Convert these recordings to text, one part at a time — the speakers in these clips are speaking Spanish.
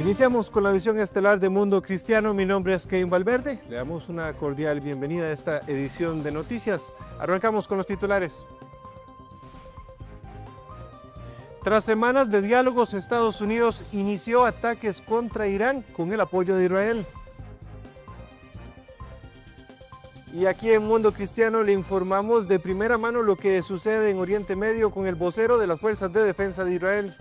Iniciamos con la edición estelar de Mundo Cristiano. Mi nombre es Kevin Valverde. Le damos una cordial bienvenida a esta edición de noticias. Arrancamos con los titulares. Tras semanas de diálogos, Estados Unidos inició ataques contra Irán con el apoyo de Israel. Y aquí en Mundo Cristiano le informamos de primera mano lo que sucede en Oriente Medio con el vocero de las Fuerzas de Defensa de Israel.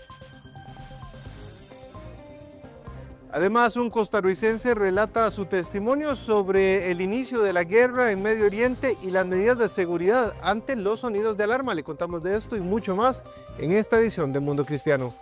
Además, un costarricense relata su testimonio sobre el inicio de la guerra en Medio Oriente y las medidas de seguridad ante los sonidos de alarma. Le contamos de esto y mucho más en esta edición de Mundo Cristiano.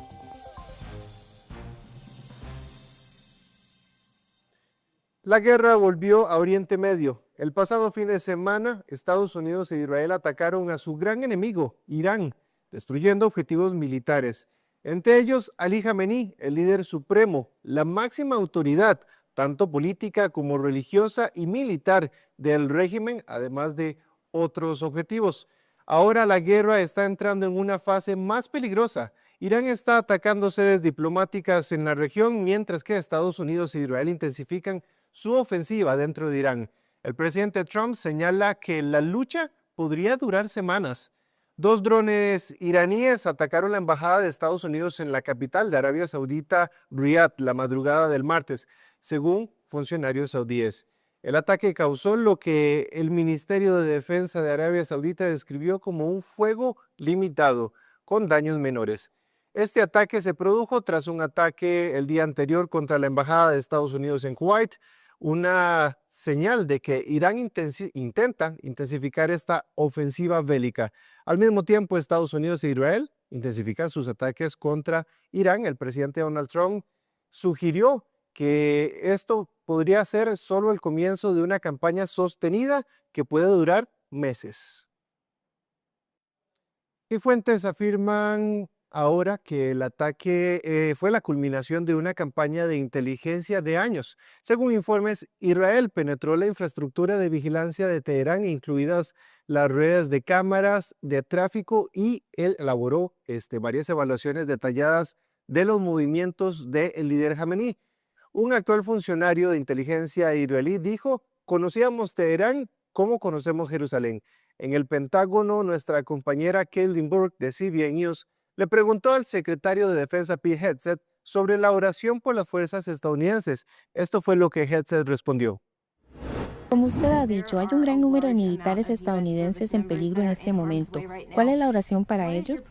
La guerra volvió a Oriente Medio. El pasado fin de semana, Estados Unidos e Israel atacaron a su gran enemigo, Irán, destruyendo objetivos militares. Entre ellos, Ali Jamenei, el líder supremo, la máxima autoridad, tanto política como religiosa y militar del régimen, además de otros objetivos. Ahora la guerra está entrando en una fase más peligrosa. Irán está atacando sedes diplomáticas en la región, mientras que Estados Unidos e Israel intensifican su ofensiva dentro de Irán. El presidente Trump señala que la lucha podría durar semanas. 2 drones iraníes atacaron la embajada de Estados Unidos en la capital de Arabia Saudita, Riad, la madrugada del martes, según funcionarios saudíes. El ataque causó lo que el Ministerio de Defensa de Arabia Saudita describió como un fuego limitado, con daños menores. Este ataque se produjo tras un ataque el día anterior contra la embajada de Estados Unidos en Kuwait, una señal de que Irán intenta intensificar esta ofensiva bélica. Al mismo tiempo, Estados Unidos e Israel intensifican sus ataques contra Irán. El presidente Donald Trump sugirió que esto podría ser solo el comienzo de una campaña sostenida que puede durar meses. Y fuentes afirman ahora que el ataque fue la culminación de una campaña de inteligencia de años. Según informes, Israel penetró la infraestructura de vigilancia de Teherán, incluidas las redes de cámaras de tráfico, y él elaboró varias evaluaciones detalladas de los movimientos del líder Jamenei. Un actual funcionario de inteligencia israelí dijo: "Conocíamos Teherán como conocemos Jerusalén". En el Pentágono, nuestra compañera Caitlin Burke de CBN News le preguntó al secretario de Defensa Pete Hegseth sobre la oración por las fuerzas estadounidenses. Esto fue lo que Hegseth respondió. Como usted ha dicho, hay un gran número de militares estadounidenses en peligro en este momento. ¿Cuál es la oración para ellos?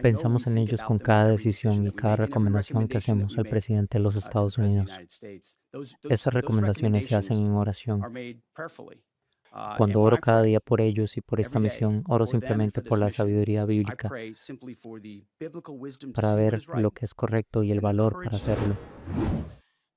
Pensamos en ellos con cada decisión y cada recomendación que hacemos al presidente de los Estados Unidos. Esas recomendaciones se hacen en oración. Cuando oro cada día por ellos y por esta misión, oro simplemente por la sabiduría bíblica, para ver lo que es correcto y el valor para hacerlo.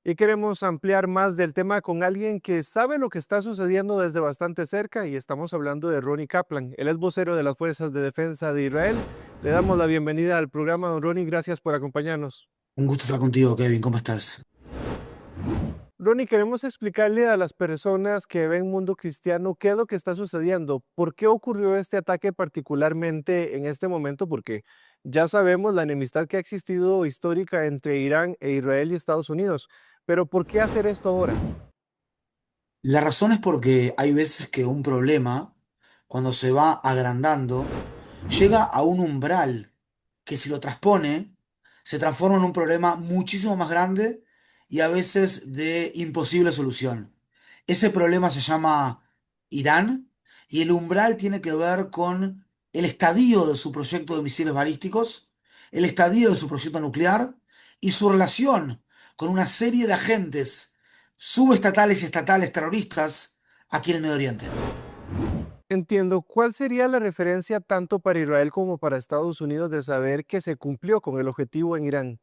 Y queremos ampliar más del tema con alguien que sabe lo que está sucediendo desde bastante cerca, y estamos hablando de Ronnie Kaplan. Él es vocero de las Fuerzas de Defensa de Israel. Le damos la bienvenida al programa, don Ronnie. Gracias por acompañarnos. Un gusto estar contigo, Kevin. ¿Cómo estás? Ronnie, queremos explicarle a las personas que ven Mundo Cristiano qué es lo que está sucediendo. ¿Por qué ocurrió este ataque particularmente en este momento? Porque ya sabemos la enemistad que ha existido histórica entre Irán e Israel y Estados Unidos. Pero ¿por qué hacer esto ahora? La razón es porque hay veces que un problema, cuando se va agrandando, llega a un umbral que, si lo transpone, se transforma en un problema muchísimo más grande y a veces de imposible solución. Ese problema se llama Irán, y el umbral tiene que ver con el estadio de su proyecto de misiles balísticos, el estadio de su proyecto nuclear y su relación con una serie de agentes subestatales y estatales terroristas aquí en el Medio Oriente. Entiendo. ¿Cuál sería la referencia tanto para Israel como para Estados Unidos de saber que se cumplió con el objetivo en Irán?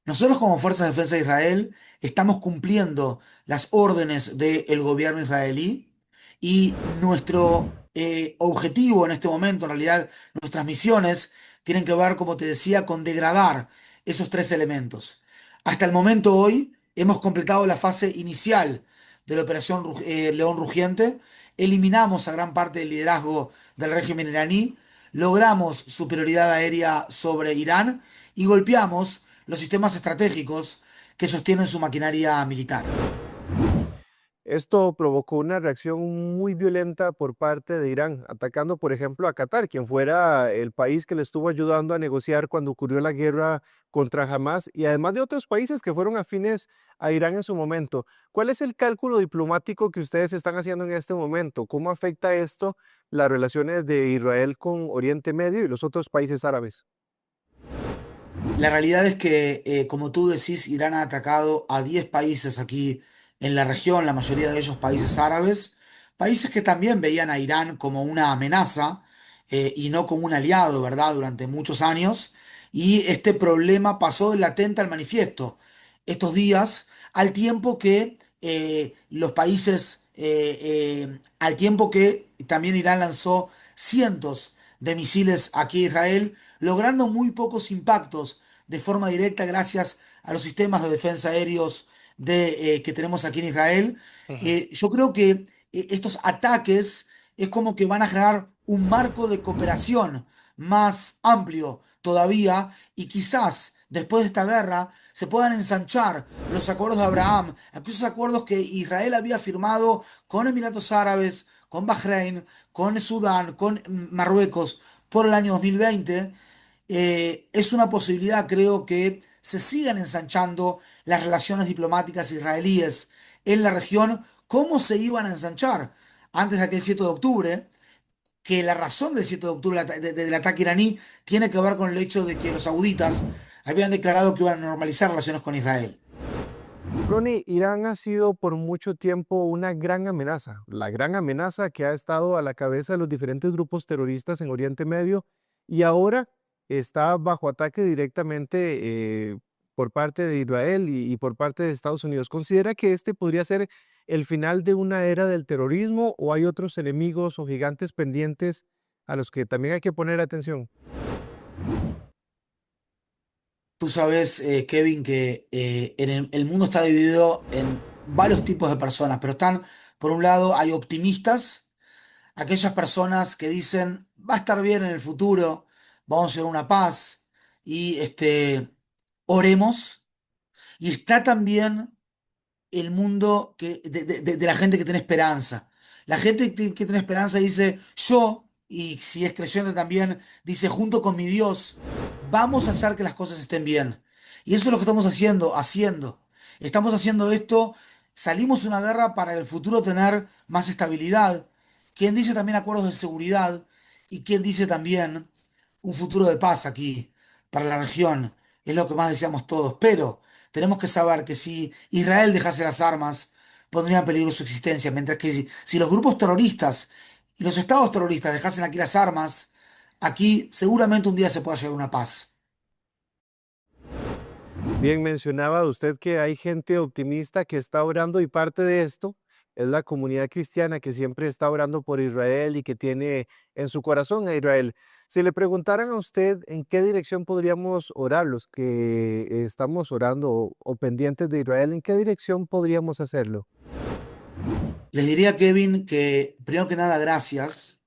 Nosotros, como Fuerzas de Defensa de Israel, estamos cumpliendo las órdenes del gobierno israelí, y nuestro objetivo en este momento, en realidad nuestras misiones, tienen que ver, como te decía, con degradar esos 3 elementos. Hasta el momento hoy hemos completado la fase inicial de la Operación León Rugiente, eliminamos a gran parte del liderazgo del régimen iraní, logramos superioridad aérea sobre Irán y golpeamos los sistemas estratégicos que sostienen su maquinaria militar. Esto provocó una reacción muy violenta por parte de Irán, atacando, por ejemplo, a Qatar, quien fuera el país que le estuvo ayudando a negociar cuando ocurrió la guerra contra Hamas, y además de otros países que fueron afines a Irán en su momento. ¿Cuál es el cálculo diplomático que ustedes están haciendo en este momento? ¿Cómo afecta esto las relaciones de Israel con Oriente Medio y los otros países árabes? La realidad es que, como tú decís, Irán ha atacado a 10 países aquí en la región, la mayoría de ellos países árabes, países que también veían a Irán como una amenaza y no como un aliado, ¿verdad?, durante muchos años. Y este problema pasó del latente al manifiesto estos días, al tiempo que los países, al tiempo que también Irán lanzó cientos de misiles aquí a Israel, logrando muy pocos impactos de forma directa gracias a los sistemas de defensa aéreos que tenemos aquí en Israel. Yo creo que estos ataques es como que van a generar un marco de cooperación más amplio todavía y quizás después de esta guerra se puedan ensanchar los acuerdos de Abraham, aquellos acuerdos que Israel había firmado con Emiratos Árabes, con Bahrein, con Sudán, con Marruecos por el año 2020. Es una posibilidad, creo, que se sigan ensanchando las relaciones diplomáticas israelíes en la región, como se iban a ensanchar antes de aquel 7 de octubre, que la razón del 7 de octubre del ataque iraní tiene que ver con el hecho de que los sauditas habían declarado que iban a normalizar relaciones con Israel. Ronnie, Irán ha sido por mucho tiempo una gran amenaza, la gran amenaza que ha estado a la cabeza de los diferentes grupos terroristas en Oriente Medio y ahora está bajo ataque directamente por parte de Israel y por parte de Estados Unidos. ¿Considera que este podría ser el final de una era del terrorismo o hay otros enemigos o gigantes pendientes a los que también hay que poner atención? Tú sabes, Kevin, que el mundo está dividido en varios tipos de personas, pero están, por un lado, hay optimistas, aquellas personas que dicen, va a estar bien en el futuro, vamos a hacer una paz y oremos. Y está también el mundo de la gente que tiene esperanza. La gente que tiene esperanza dice, yo, y si es creyente también, dice, junto con mi Dios, vamos a hacer que las cosas estén bien. Y eso es lo que estamos haciendo. Estamos haciendo esto, salimos de una guerra para en el futuro tener más estabilidad. Quien dice también acuerdos de seguridad y quien dice también un futuro de paz aquí para la región. Es lo que más deseamos todos. Pero tenemos que saber que si Israel dejase las armas, pondría en peligro su existencia, mientras que si los grupos terroristas y los estados terroristas dejasen aquí las armas, aquí seguramente un día se pueda llegar a una paz. Bien, mencionaba usted que hay gente optimista que está orando y parte de esto es la comunidad cristiana que siempre está orando por Israel y que tiene en su corazón a Israel. Si le preguntaran a usted en qué dirección podríamos orar los que estamos orando o pendientes de Israel, ¿en qué dirección podríamos hacerlo? Les diría, Kevin, que primero que nada, gracias.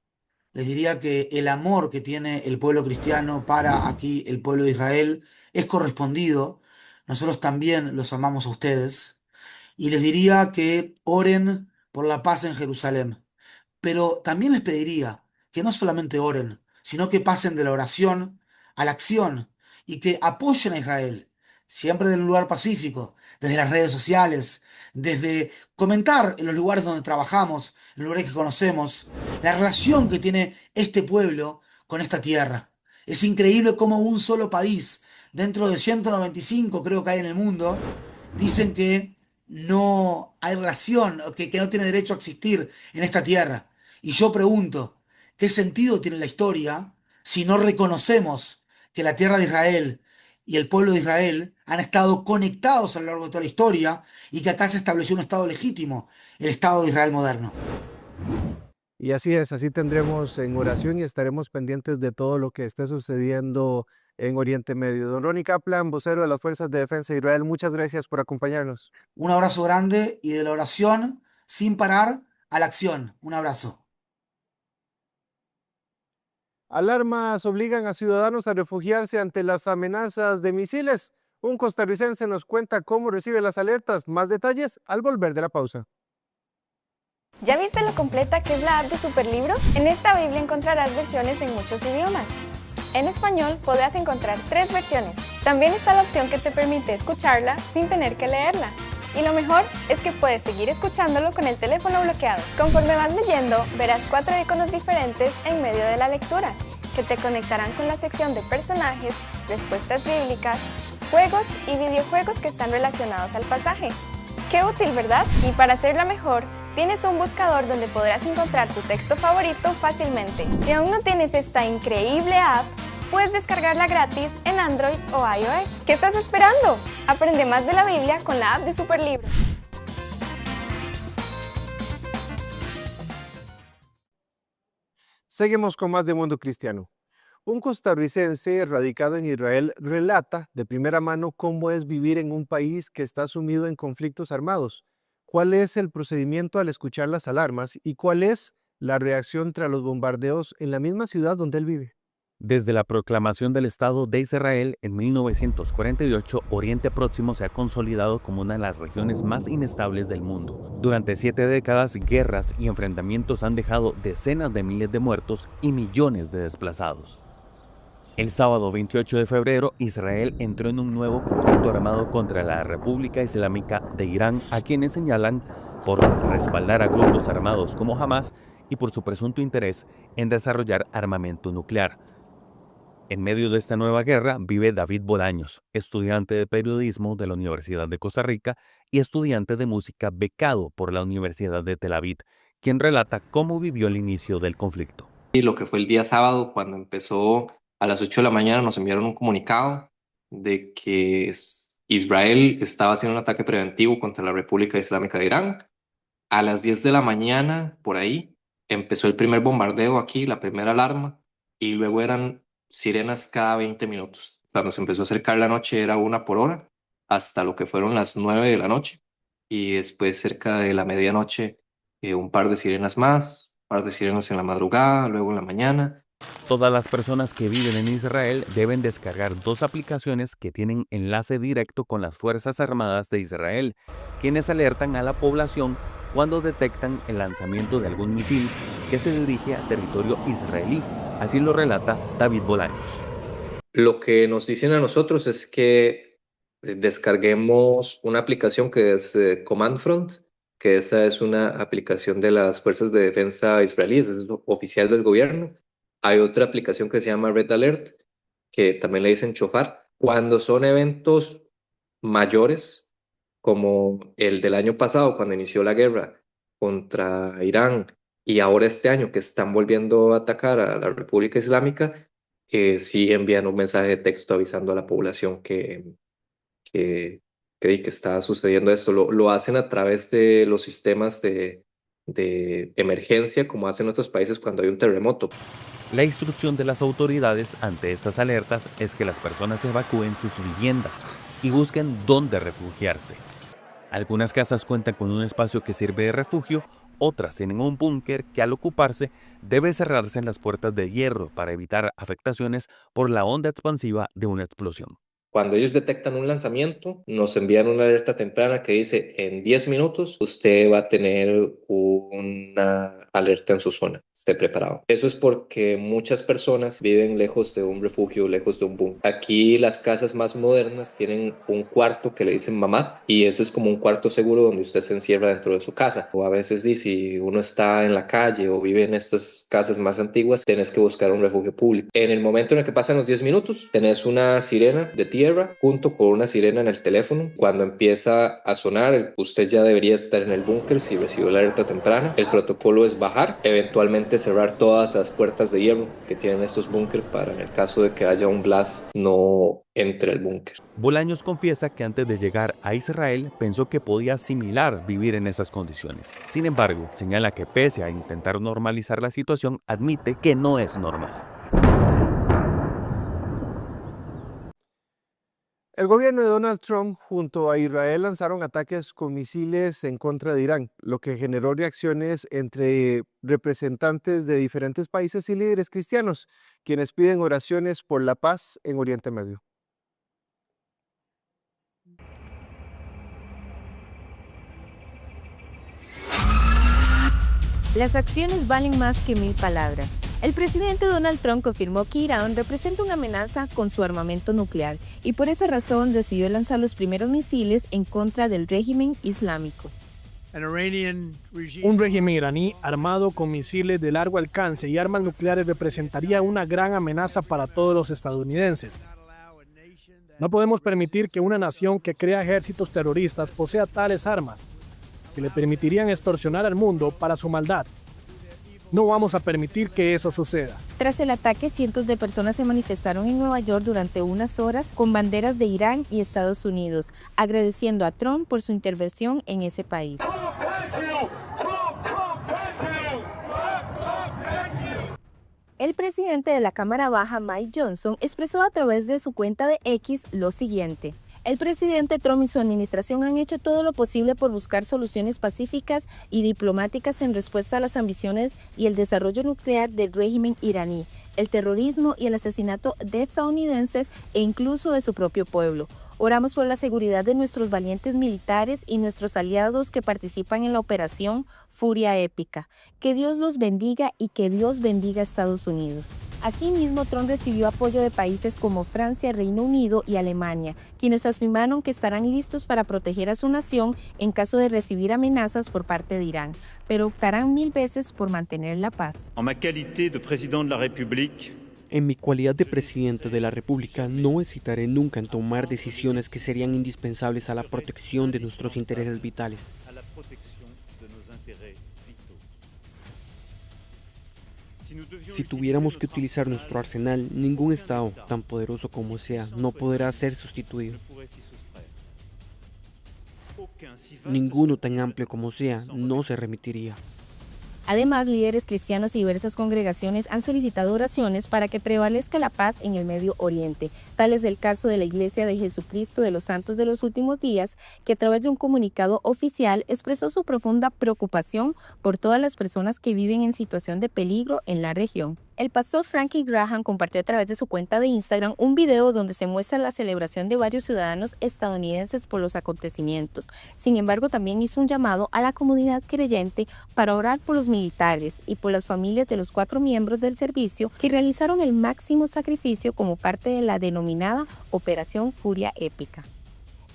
Les diría que el amor que tiene el pueblo cristiano para aquí, el pueblo de Israel, es correspondido. Nosotros también los amamos a ustedes. Y les diría que oren por la paz en Jerusalén. Pero también les pediría que no solamente oren, sino que pasen de la oración a la acción y que apoyen a Israel, siempre en un lugar pacífico, desde las redes sociales, desde comentar en los lugares donde trabajamos, en los lugares que conocemos, la relación que tiene este pueblo con esta tierra. Es increíble cómo un solo país, dentro de 195 creo que hay en el mundo, dicen que no hay relación, que no tiene derecho a existir en esta tierra. Y yo pregunto, ¿qué sentido tiene la historia si no reconocemos que la tierra de Israel y el pueblo de Israel han estado conectados a lo largo de toda la historia y que acá se estableció un Estado legítimo, el Estado de Israel moderno? Y así es, así tendremos en oración y estaremos pendientes de todo lo que esté sucediendo en Oriente Medio. Don Ronnie Kaplan, vocero de las Fuerzas de Defensa de Israel, muchas gracias por acompañarnos. Un abrazo grande y de la oración sin parar a la acción. Un abrazo. Alarmas obligan a ciudadanos a refugiarse ante las amenazas de misiles. Un costarricense nos cuenta cómo recibe las alertas. Más detalles al volver de la pausa. ¿Ya viste lo completa que es la app de Superlibro? En esta Biblia encontrarás versiones en muchos idiomas. En español podrás encontrar 3 versiones. También está la opción que te permite escucharla sin tener que leerla. Y lo mejor es que puedes seguir escuchándolo con el teléfono bloqueado. Conforme vas leyendo, verás 4 iconos diferentes en medio de la lectura, que te conectarán con la sección de personajes, respuestas bíblicas, juegos y videojuegos que están relacionados al pasaje. ¡Qué útil!, ¿verdad? Y para hacerla mejor, tienes un buscador donde podrás encontrar tu texto favorito fácilmente. Si aún no tienes esta increíble app, puedes descargarla gratis en Android o iOS. ¿Qué estás esperando? Aprende más de la Biblia con la app de Superlibro. Seguimos con más de Mundo Cristiano. Un costarricense radicado en Israel relata de primera mano cómo es vivir en un país que está sumido en conflictos armados. ¿Cuál es el procedimiento al escuchar las alarmas y cuál es la reacción tras los bombardeos en la misma ciudad donde él vive? Desde la proclamación del Estado de Israel en 1948, Oriente Próximo se ha consolidado como una de las regiones más inestables del mundo. Durante 7 décadas, guerras y enfrentamientos han dejado decenas de miles de muertos y millones de desplazados. El sábado 28 de febrero, Israel entró en un nuevo conflicto armado contra la República Islámica de Irán, a quienes señalan por respaldar a grupos armados como Hamas y por su presunto interés en desarrollar armamento nuclear. En medio de esta nueva guerra vive David Bolaños, estudiante de periodismo de la Universidad de Costa Rica y estudiante de música becado por la Universidad de Tel Aviv, quien relata cómo vivió el inicio del conflicto. Y lo que fue el día sábado, cuando empezó a las 8 de la mañana, nos enviaron un comunicado de que Israel estaba haciendo un ataque preventivo contra la República Islámica de Irán. A las 10 de la mañana, por ahí, empezó el primer bombardeo aquí, la primera alarma, y luego eran sirenas cada 20 minutos. Cuando se empezó a acercar la noche era 1 por hora, hasta lo que fueron las 9 de la noche, y después cerca de la medianoche un par de sirenas más, un par de sirenas en la madrugada, luego en la mañana. Todas las personas que viven en Israel deben descargar 2 aplicaciones que tienen enlace directo con las Fuerzas Armadas de Israel, quienes alertan a la población cuando detectan el lanzamiento de algún misil que se dirige a territorio israelí. Así lo relata David Bolaños. Lo que nos dicen a nosotros es que descarguemos una aplicación que es Command Front, que esa es una aplicación de las Fuerzas de Defensa israelíes, es oficial del gobierno. Hay otra aplicación que se llama Red Alert, que también le dicen Shofar. Cuando son eventos mayores, como el del año pasado, cuando inició la guerra contra Irán, y ahora este año que están volviendo a atacar a la República Islámica, sí envían un mensaje de texto avisando a la población que está sucediendo esto. Lo hacen a través de los sistemas de emergencia, como hacen otros países cuando hay un terremoto. La instrucción de las autoridades ante estas alertas es que las personas evacúen sus viviendas y busquen dónde refugiarse. Algunas casas cuentan con un espacio que sirve de refugio, otras tienen un búnker que al ocuparse debe cerrarse en las puertas de hierro para evitar afectaciones por la onda expansiva de una explosión. Cuando ellos detectan un lanzamiento, nos envían una alerta temprana que dice: en 10 minutos usted va a tener una alerta en su zona, esté preparado. Eso es porque muchas personas viven lejos de un refugio, lejos de un búnker. Aquí las casas más modernas tienen un cuarto que le dicen mamad, y ese es como un cuarto seguro donde usted se encierra dentro de su casa. O a veces si uno está en la calle o vive en estas casas más antiguas, tenés que buscar un refugio público. En el momento en el que pasan los 10 minutos, tenés una sirena de tierra junto con una sirena en el teléfono. Cuando empieza a sonar, usted ya debería estar en el búnker si recibió la alerta temprana. El protocolo es bajar, eventualmente cerrar todas las puertas de hierro que tienen estos búnker para, en el caso de que haya un blast, no entre el búnker. Bolaños confiesa que antes de llegar a Israel pensó que podía asimilar vivir en esas condiciones. Sin embargo, señala que pese a intentar normalizar la situación, admite que no es normal. El gobierno de Donald Trump junto a Israel lanzaron ataques con misiles en contra de Irán, lo que generó reacciones entre representantes de diferentes países y líderes cristianos, quienes piden oraciones por la paz en Oriente Medio. Las acciones valen más que 1000 palabras. El presidente Donald Trump confirmó que Irán representa una amenaza con su armamento nuclear y por esa razón decidió lanzar los primeros misiles en contra del régimen islámico. Un régimen iraní armado con misiles de largo alcance y armas nucleares representaría una gran amenaza para todos los estadounidenses. No podemos permitir que una nación que crea ejércitos terroristas posea tales armas, que le permitirían extorsionar al mundo para su maldad. No vamos a permitir que eso suceda. Tras el ataque, cientos de personas se manifestaron en Nueva York durante unas horas con banderas de Irán y Estados Unidos, agradeciendo a Trump por su intervención en ese país. El presidente de la Cámara Baja, Mike Johnson, expresó a través de su cuenta de X lo siguiente: el presidente Trump y su administración han hecho todo lo posible por buscar soluciones pacíficas y diplomáticas en respuesta a las ambiciones y el desarrollo nuclear del régimen iraní, el terrorismo y el asesinato de estadounidenses e incluso de su propio pueblo. Oramos por la seguridad de nuestros valientes militares y nuestros aliados que participan en la operación Furia Épica. Que Dios los bendiga y que Dios bendiga a Estados Unidos. Asimismo, Trump recibió apoyo de países como Francia, Reino Unido y Alemania, quienes afirmaron que estarán listos para proteger a su nación en caso de recibir amenazas por parte de Irán, pero optarán 1000 veces por mantener la paz. En mi cualidad de presidente de la República, no hesitaré nunca en tomar decisiones que serían indispensables a la protección de nuestros intereses vitales. Si tuviéramos que utilizar nuestro arsenal, ningún Estado, tan poderoso como sea, no podrá ser sustituido. Ninguno tan amplio como sea, no se remitiría. Además, líderes cristianos y diversas congregaciones han solicitado oraciones para que prevalezca la paz en el Medio Oriente. Tal es el caso de la Iglesia de Jesucristo de los Santos de los Últimos Días, que a través de un comunicado oficial expresó su profunda preocupación por todas las personas que viven en situación de peligro en la región. El pastor Frankie Graham compartió a través de su cuenta de Instagram un video donde se muestra la celebración de varios ciudadanos estadounidenses por los acontecimientos. Sin embargo, también hizo un llamado a la comunidad creyente para orar por los militares y por las familias de los 4 miembros del servicio que realizaron el máximo sacrificio como parte de la denominada Operación Furia Épica.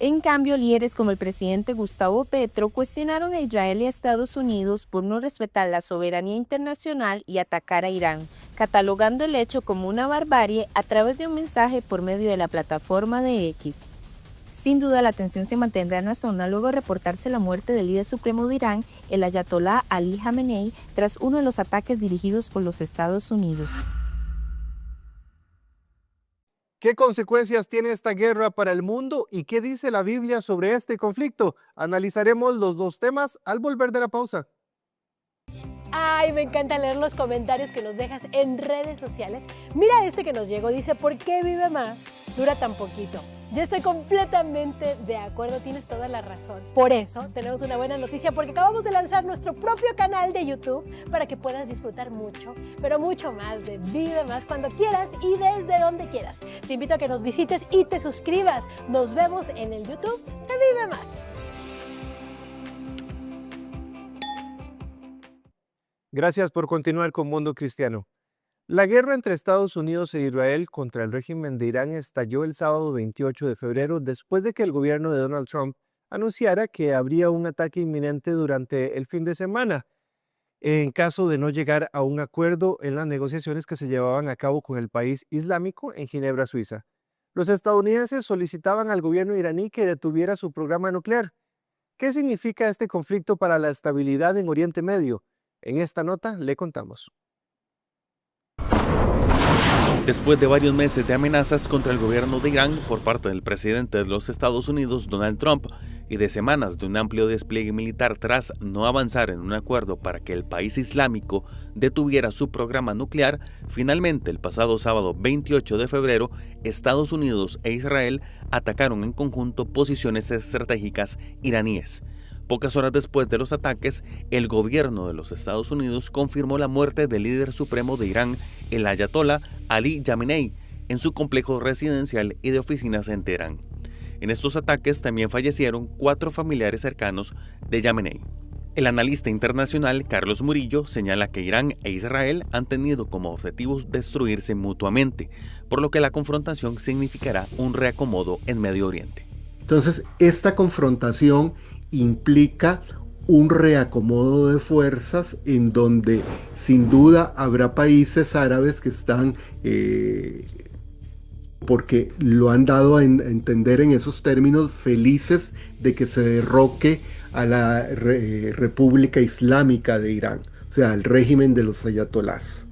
En cambio, líderes como el presidente Gustavo Petro cuestionaron a Israel y a Estados Unidos por no respetar la soberanía internacional y atacar a Irán, catalogando el hecho como una barbarie a través de un mensaje por medio de la plataforma de X. Sin duda, la tensión se mantendrá en la zona luego de reportarse la muerte del líder supremo de Irán, el ayatolá Ali Jamenei, tras uno de los ataques dirigidos por los Estados Unidos. ¿Qué consecuencias tiene esta guerra para el mundo y qué dice la Biblia sobre este conflicto? Analizaremos los dos temas al volver de la pausa. Ay, me encanta leer los comentarios que nos dejas en redes sociales. Mira este que nos llegó, dice, ¿por qué vive más? Dura tan poquito. Yo estoy completamente de acuerdo, tienes toda la razón. Por eso tenemos una buena noticia, porque acabamos de lanzar nuestro propio canal de YouTube para que puedas disfrutar mucho, pero mucho más de Vive Más cuando quieras y desde donde quieras. Te invito a que nos visites y te suscribas. Nos vemos en el YouTube de Vive Más. Gracias por continuar con Mundo Cristiano. La guerra entre Estados Unidos e Israel contra el régimen de Irán estalló el sábado 28 de febrero después de que el gobierno de Donald Trump anunciara que habría un ataque inminente durante el fin de semana, en caso de no llegar a un acuerdo en las negociaciones que se llevaban a cabo con el país islámico en Ginebra, Suiza. Los estadounidenses solicitaban al gobierno iraní que detuviera su programa nuclear. ¿Qué significa este conflicto para la estabilidad en Oriente Medio? En esta nota le contamos. Después de varios meses de amenazas contra el gobierno de Irán por parte del presidente de los Estados Unidos, Donald Trump, y de semanas de un amplio despliegue militar tras no avanzar en un acuerdo para que el país islámico detuviera su programa nuclear, finalmente el pasado sábado 28 de febrero, Estados Unidos e Israel atacaron en conjunto posiciones estratégicas iraníes. Pocas horas después de los ataques, el gobierno de los Estados Unidos confirmó la muerte del líder supremo de Irán, el ayatolá Ali Khamenei, en su complejo residencial y de oficinas en Teherán. En estos ataques también fallecieron 4 familiares cercanos de Khamenei. El analista internacional Carlos Murillo señala que Irán e Israel han tenido como objetivos destruirse mutuamente, por lo que la confrontación significará un reacomodo en Medio Oriente. Entonces, esta confrontación implica un reacomodo de fuerzas en donde sin duda habrá países árabes que están porque lo han dado a entender en esos términos, felices de que se derroque a la República Islámica de Irán, o sea, al régimen de los ayatolás.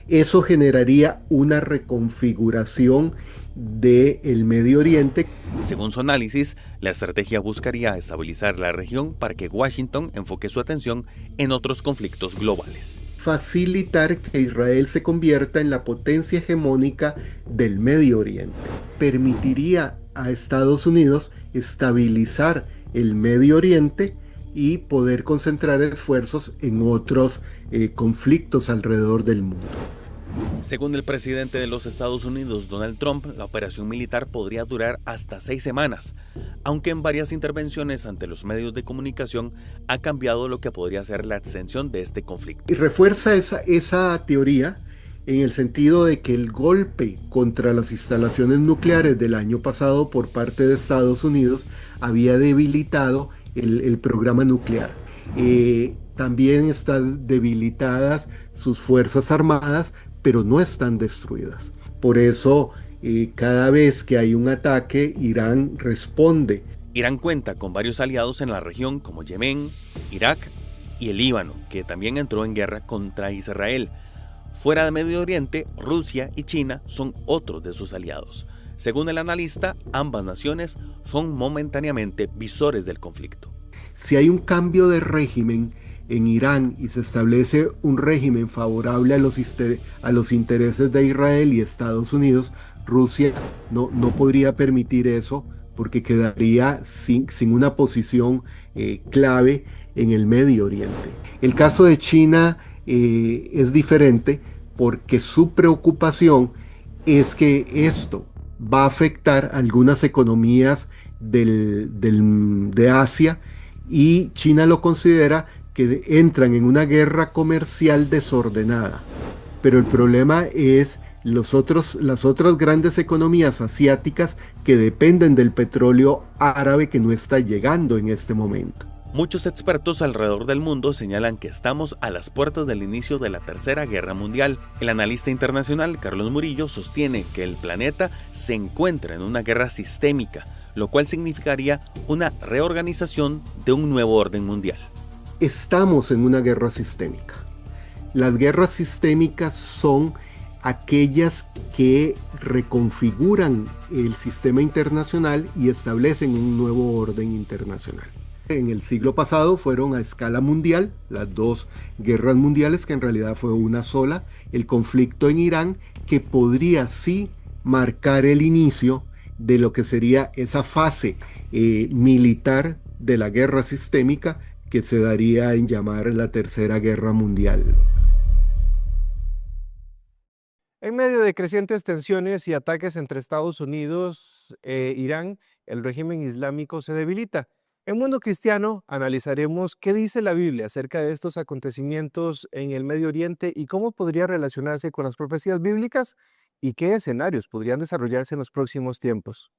Eso generaría una reconfiguración del Medio Oriente. Según su análisis, la estrategia buscaría estabilizar la región para que Washington enfoque su atención en otros conflictos globales. Facilitar que Israel se convierta en la potencia hegemónica del Medio Oriente. Permitiría a Estados Unidos estabilizar el Medio Oriente y poder concentrar esfuerzos en otros conflictos alrededor del mundo. Según el presidente de los Estados Unidos, Donald Trump, la operación militar podría durar hasta 6 semanas, aunque en varias intervenciones ante los medios de comunicación ha cambiado lo que podría ser la extensión de este conflicto. Y refuerza esa teoría en el sentido de que el golpe contra las instalaciones nucleares del año pasado por parte de Estados Unidos había debilitado el programa nuclear. También están debilitadas sus fuerzas armadas, pero no están destruidas. Por eso, cada vez que hay un ataque, Irán responde. Irán cuenta con varios aliados en la región como Yemen, Irak y el Líbano, que también entró en guerra contra Israel. Fuera de Medio Oriente, Rusia y China son otros de sus aliados. Según el analista, ambas naciones son momentáneamente visores del conflicto. Si hay un cambio de régimen en Irán y se establece un régimen favorable a los intereses de Israel y Estados Unidos, Rusia no podría permitir eso porque quedaría sin una posición clave en el Medio Oriente. El caso de China es diferente porque su preocupación es que esto va a afectar algunas economías de Asia, y China lo considera que entran en una guerra comercial desordenada. Pero el problema es las otras grandes economías asiáticas que dependen del petróleo árabe que no está llegando en este momento. Muchos expertos alrededor del mundo señalan que estamos a las puertas del inicio de la Tercera Guerra Mundial. El analista internacional Carlos Murillo sostiene que el planeta se encuentra en una guerra sistémica, lo cual significaría una reorganización de un nuevo orden mundial. Estamos en una guerra sistémica. Las guerras sistémicas son aquellas que reconfiguran el sistema internacional y establecen un nuevo orden internacional. En el siglo pasado fueron a escala mundial, las 2 guerras mundiales, que en realidad fue una sola, el conflicto en Irán, que podría sí marcar el inicio de lo que sería esa fase militar de la guerra sistémica que se daría en llamar la Tercera Guerra Mundial. En medio de crecientes tensiones y ataques entre Estados Unidos e Irán, el régimen islámico se debilita. En Mundo Cristiano analizaremos qué dice la Biblia acerca de estos acontecimientos en el Medio Oriente y cómo podría relacionarse con las profecías bíblicas y qué escenarios podrían desarrollarse en los próximos tiempos.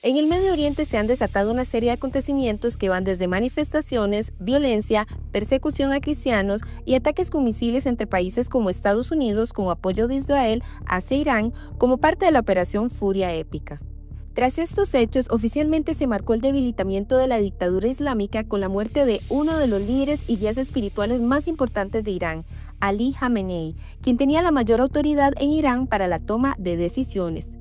En el Medio Oriente se han desatado una serie de acontecimientos que van desde manifestaciones, violencia, persecución a cristianos y ataques con misiles entre países como Estados Unidos con apoyo de Israel hacia Irán como parte de la Operación Furia Épica. Tras estos hechos, oficialmente se marcó el debilitamiento de la dictadura islámica con la muerte de uno de los líderes y guías espirituales más importantes de Irán, Ali Khamenei, quien tenía la mayor autoridad en Irán para la toma de decisiones.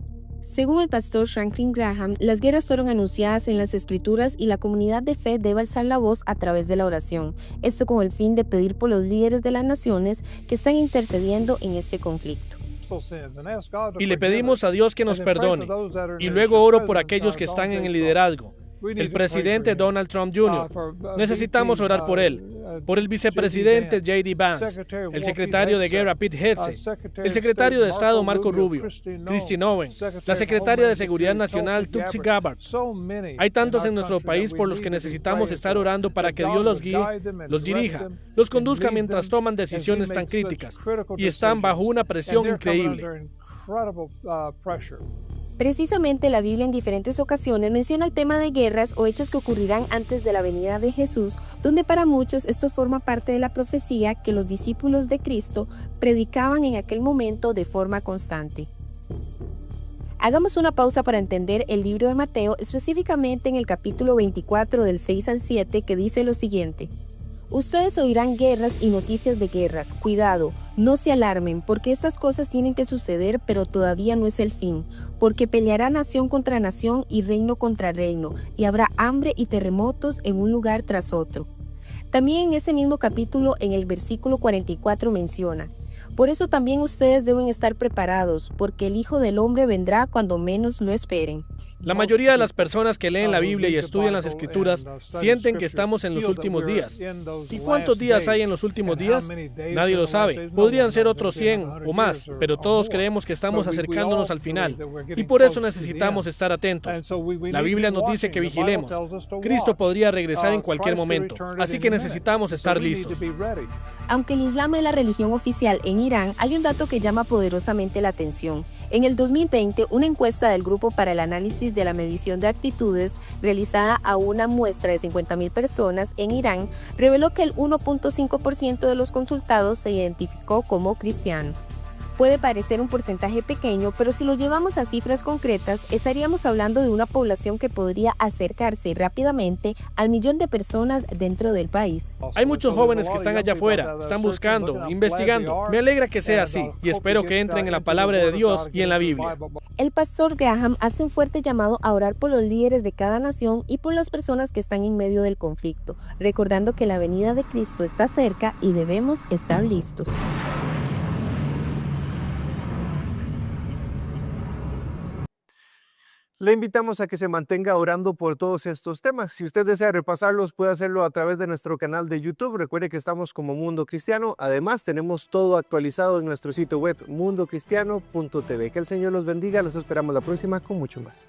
Según el pastor Franklin Graham, las guerras fueron anunciadas en las Escrituras y la comunidad de fe debe alzar la voz a través de la oración. Esto con el fin de pedir por los líderes de las naciones que están intercediendo en este conflicto. Y le pedimos a Dios que nos perdone. Y luego oro por aquellos que están en el liderazgo. El presidente Donald Trump Jr. Necesitamos orar por él, por el vicepresidente J.D. Vance, el secretario de Guerra Pete Hegseth, el secretario de Estado Marco Rubio, Christine Owen, la secretaria de Seguridad Nacional Tulsi Gabbard. Hay tantos en nuestro país por los que necesitamos estar orando para que Dios los guíe, los dirija, los conduzca mientras toman decisiones tan críticas y están bajo una presión increíble. Precisamente la Biblia en diferentes ocasiones menciona el tema de guerras o hechos que ocurrirán antes de la venida de Jesús, donde para muchos esto forma parte de la profecía que los discípulos de Cristo predicaban en aquel momento de forma constante. Hagamos una pausa para entender el libro de Mateo, específicamente en el capítulo 24 del 6 al 7, que dice lo siguiente: Ustedes oirán guerras y noticias de guerras. Cuidado, no se alarmen, porque estas cosas tienen que suceder, pero todavía no es el fin. Porque peleará nación contra nación y reino contra reino, y habrá hambre y terremotos en un lugar tras otro. También en ese mismo capítulo, en el versículo 44 menciona: Por eso también ustedes deben estar preparados, porque el Hijo del Hombre vendrá cuando menos lo esperen. La mayoría de las personas que leen la Biblia y estudian las Escrituras sienten que estamos en los últimos días. ¿Y cuántos días hay en los últimos días? Nadie lo sabe. Podrían ser otros 100 o más, pero todos creemos que estamos acercándonos al final. Y por eso necesitamos estar atentos. La Biblia nos dice que vigilemos. Cristo podría regresar en cualquier momento, así que necesitamos estar listos. Aunque el Islam es la religión oficial en Irán, hay un dato que llama poderosamente la atención. En el 2020, una encuesta del Grupo para el Análisis de la Medición de Actitudes, realizada a una muestra de 50.000 personas en Irán, reveló que el 1.5% de los consultados se identificó como cristiano. Puede parecer un porcentaje pequeño, pero si lo llevamos a cifras concretas, estaríamos hablando de una población que podría acercarse rápidamente al 1.000.000 de personas dentro del país. Hay muchos jóvenes que están allá afuera, están buscando, investigando. Me alegra que sea así y espero que entren en la palabra de Dios y en la Biblia. El pastor Graham hace un fuerte llamado a orar por los líderes de cada nación y por las personas que están en medio del conflicto, recordando que la venida de Cristo está cerca y debemos estar listos. Le invitamos a que se mantenga orando por todos estos temas. Si usted desea repasarlos, puede hacerlo a través de nuestro canal de YouTube. Recuerde que estamos como Mundo Cristiano. Además, tenemos todo actualizado en nuestro sitio web mundocristiano.tv. Que el Señor los bendiga. Los esperamos la próxima con mucho más.